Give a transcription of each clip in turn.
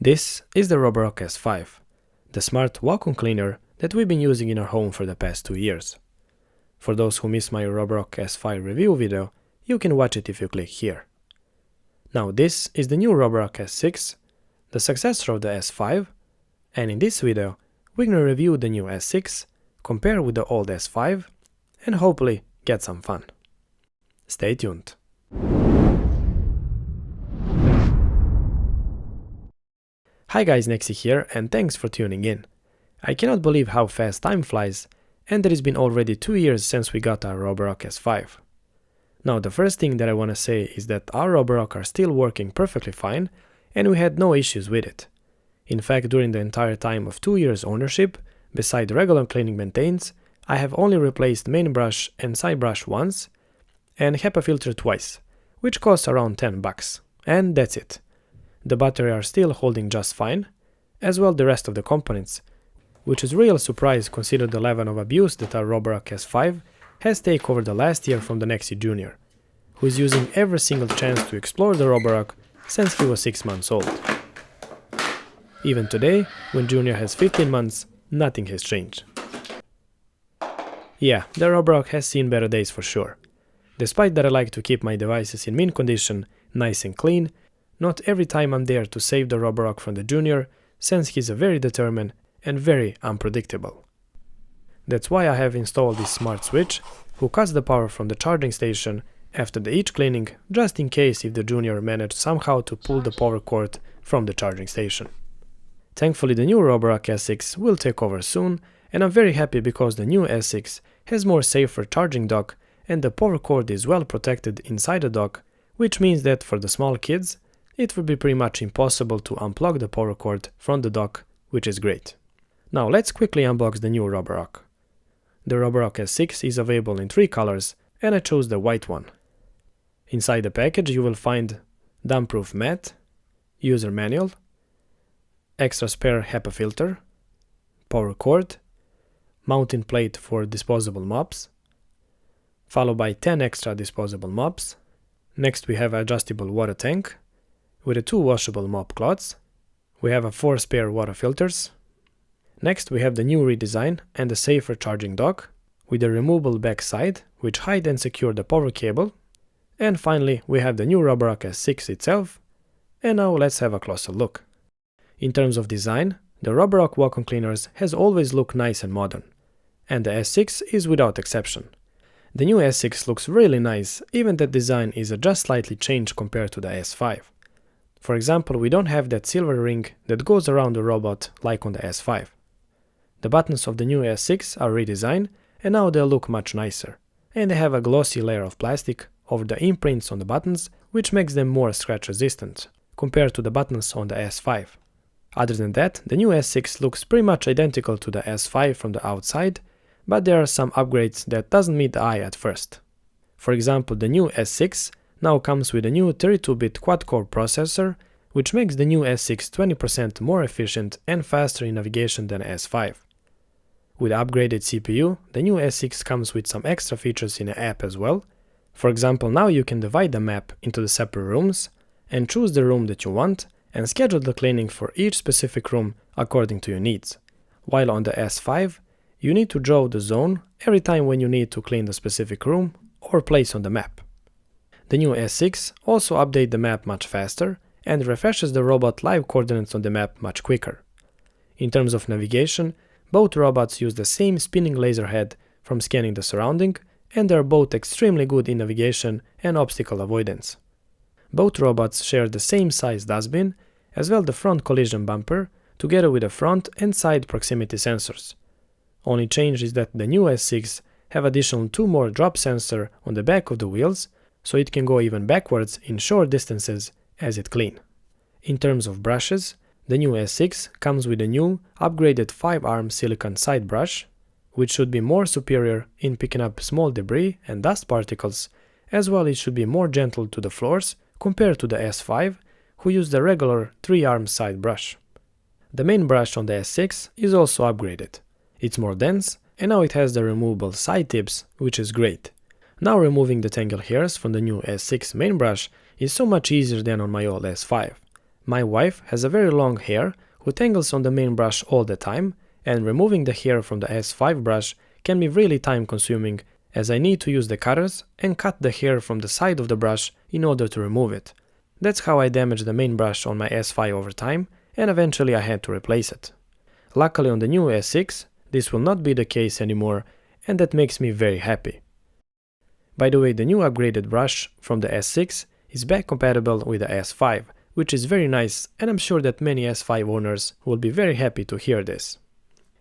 This is the Roborock S5, the smart vacuum cleaner that we've been using in our home for the past 2 years. For those who missed my Roborock S5 review video, you can watch it if you click here. Now this is the new Roborock S6, the successor of the S5, and in this video we're gonna review the new S6, compare with the old S5, and hopefully get some fun. Stay tuned. Hi guys, Nexi here, and thanks for tuning in. I cannot believe how fast time flies, and it has been already 2 years since we got our Roborock S5. Now the first thing that I want to say is that our Roborock are still working perfectly fine, and we had no issues with it. In fact, during the entire time of 2 years ownership, beside regular cleaning maintenance, I have only replaced main brush and side brush once, and HEPA filter twice, which costs around $10, and that's it. The battery are still holding just fine, as well the rest of the components, which is a real surprise considering the level of abuse that our Roborock S5 has taken over the last year from the Nexi Junior, who is using every single chance to explore the Roborock since he was 6 months old. Even today, when Junior has 15 months, nothing has changed. Yeah, the Roborock has seen better days for sure. Despite that I like to keep my devices in mint condition, nice and clean, not every time I'm there to save the Roborock from the Junior, since he's a very determined and very unpredictable. That's why I have installed this smart switch, who cuts the power from the charging station after each cleaning, just in case if the Junior managed somehow to pull the power cord from the charging station. Thankfully the new Roborock S6 will take over soon, and I'm very happy because the new S6 has more safer charging dock and the power cord is well protected inside the dock, which means that for the small kids, it would be pretty much impossible to unplug the power cord from the dock, which is great. Now let's quickly unbox the new Roborock. The Roborock S6 is available in 3 colors, and I chose the white one. Inside the package you will find damp-proof mat, user manual, extra spare HEPA filter, power cord, mounting plate for disposable mops, followed by 10 extra disposable mops. Next we have adjustable water tank, with 2 washable mop cloths. We have 4 spare water filters. Next we have the new redesign and the safer charging dock, with a removable back side, which hide and secure the power cable. And finally we have the new Roborock S6 itself, and now let's have a closer look. In terms of design, the Roborock vacuum cleaners has always looked nice and modern, and the S6 is without exception. The new S6 looks really nice, even the design is just slightly changed compared to the S5. For example, we don't have that silver ring that goes around the robot like on the S5. The buttons of the new S6 are redesigned, and now they look much nicer, and they have a glossy layer of plastic over the imprints on the buttons, which makes them more scratch resistant compared to the buttons on the S5. Other than that, the new S6 looks pretty much identical to the S5 from the outside, but there are some upgrades that doesn't meet the eye at first. For example, the new S6 now comes with a new 32-bit quad-core processor, which makes the new S6 20% more efficient and faster in navigation than S5. With upgraded CPU, the new S6 comes with some extra features in the app as well. For example, now you can divide the map into the separate rooms, and choose the room that you want, and schedule the cleaning for each specific room according to your needs. While on the S5, you need to draw the zone every time when you need to clean the specific room or place on the map. The new S6 also updates the map much faster and refreshes the robot live coordinates on the map much quicker. In terms of navigation, both robots use the same spinning laser head from scanning the surrounding, and they are both extremely good in navigation and obstacle avoidance. Both robots share the same size dustbin, as well the front collision bumper, together with the front and side proximity sensors. Only change is that the new S6 have additional 2 more drop sensor on the back of the wheels, so it can go even backwards in short distances as it clean. In terms of brushes, the new S6 comes with a new upgraded 5-arm silicone side brush, which should be more superior in picking up small debris and dust particles, as well it should be more gentle to the floors compared to the S5, who used the regular 3-arm side brush. The main brush on the S6 is also upgraded. It's more dense, and now it has the removable side tips, which is great. Now removing the tangle hairs from the new S6 main brush is so much easier than on my old S5. My wife has a very long hair who tangles on the main brush all the time, and removing the hair from the S5 brush can be really time consuming, as I need to use the cutters and cut the hair from the side of the brush in order to remove it. That's how I damaged the main brush on my S5 over time, and eventually I had to replace it. Luckily on the new S6, this will not be the case anymore, and that makes me very happy. By the way, the new upgraded brush from the S6 is back compatible with the S5, which is very nice, and I'm sure that many S5 owners will be very happy to hear this.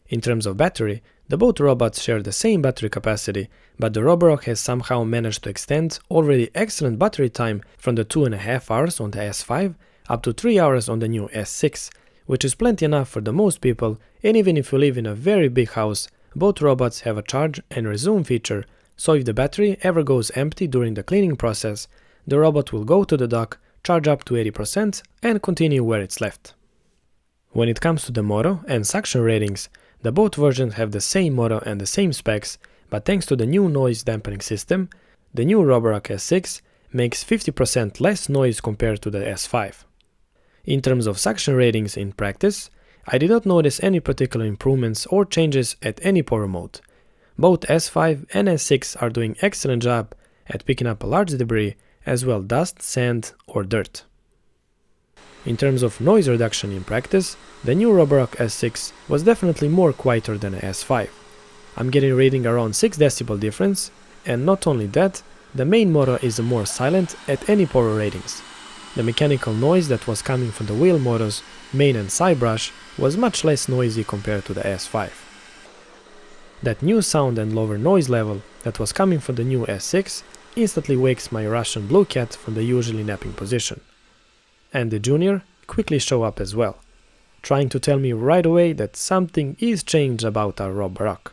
In terms of battery, the both robots share the same battery capacity, but the Roborock has somehow managed to extend already excellent battery time from the 2.5 hours on the S5 up to 3 hours on the new S6, which is plenty enough for the most people, and even if you live in a very big house, both robots have a charge and resume feature, so if the battery ever goes empty during the cleaning process, the robot will go to the dock, charge up to 80% and continue where it's left. When it comes to the motor and suction ratings, the both versions have the same motor and the same specs, but thanks to the new noise dampening system, the new Roborock S6 makes 50% less noise compared to the S5. In terms of suction ratings in practice, I did not notice any particular improvements or changes at any power mode. Both S5 and S6 are doing excellent job at picking up a large debris, as well dust, sand or dirt. In terms of noise reduction in practice, the new Roborock S6 was definitely more quieter than the S5. I'm getting reading around 6 decibel difference, and not only that, the main motor is more silent at any power ratings. The mechanical noise that was coming from the wheel motors, main and side brush, was much less noisy compared to the S5. That new sound and lower noise level that was coming from the new S6 instantly wakes my Russian blue cat from the usually napping position. And the Junior quickly show up as well, trying to tell me right away that something is changed about our Roborock.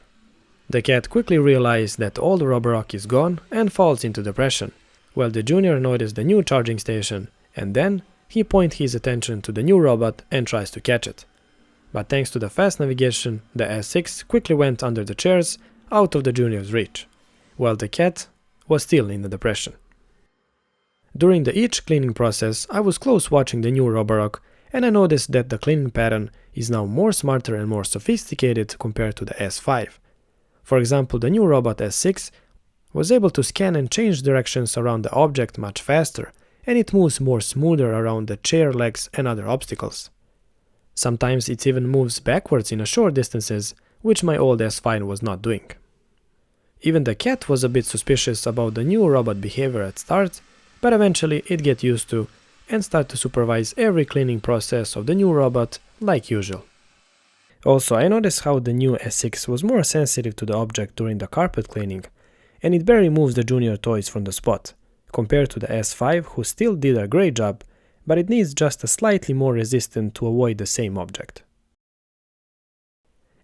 The cat quickly realized that all the Roborock is gone and falls into depression, while the Junior noticed the new charging station, and then he points his attention to the new robot and tries to catch it. But thanks to the fast navigation, the S6 quickly went under the chairs, out of the Junior's reach, while the cat was still in the depression. During the each cleaning process, I was close watching the new Roborock, and I noticed that the cleaning pattern is now more smarter and more sophisticated compared to the S5. For example, the new robot S6 was able to scan and change directions around the object much faster, and it moves more smoother around the chair legs and other obstacles. Sometimes it even moves backwards in a short distances, which my old S5 was not doing. Even the cat was a bit suspicious about the new robot behavior at start, but eventually it get used to and start to supervise every cleaning process of the new robot like usual. Also, I noticed how the new S6 was more sensitive to the object during the carpet cleaning, and it barely moves the Junior toys from the spot, compared to the S5 who still did a great job, but it needs just a slightly more resistant to avoid the same object.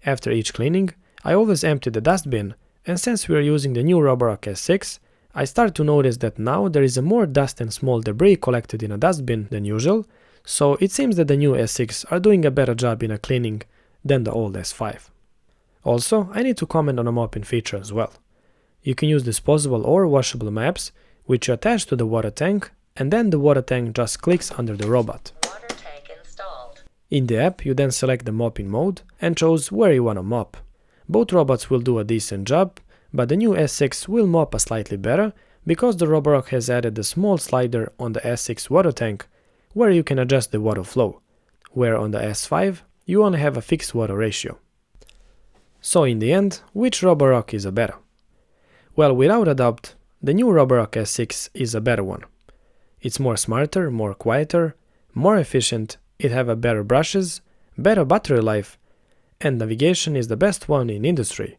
After each cleaning, I always empty the dustbin, and since we are using the new Roborock S6, I start to notice that now there is more dust and small debris collected in a dustbin than usual, so it seems that the new S6 are doing a better job in a cleaning than the old S5. Also, I need to comment on a mopping feature as well. You can use disposable or washable maps, which you attach to the water tank, and then the water tank just clicks under the robot. Water tank installed. In the app, you then select the mopping mode and choose where you want to mop. Both robots will do a decent job, but the new S6 will mop a slightly better because the Roborock has added a small slider on the S6 water tank where you can adjust the water flow, where on the S5 you only have a fixed water ratio. So in the end, which Roborock is a better? Well, without a doubt, the new Roborock S6 is a better one. It's more smarter, more quieter, more efficient, it have a better brushes, better battery life, and navigation is the best one in industry.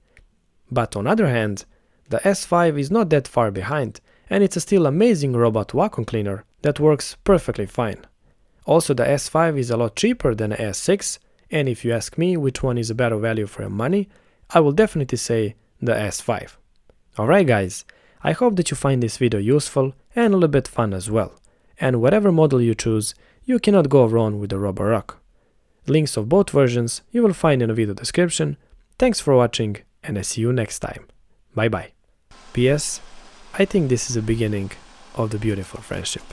But on other hand, the S5 is not that far behind, and it's a still amazing robot vacuum cleaner that works perfectly fine. Also, the S5 is a lot cheaper than the S6, and if you ask me which one is a better value for your money, I will definitely say the S5. Alright guys, I hope that you find this video useful and a little bit fun as well. And whatever model you choose, you cannot go wrong with the Roborock. Links of both versions you will find in the video description. Thanks for watching, and I see you next time. Bye bye. P.S. I think this is the beginning of the beautiful friendship.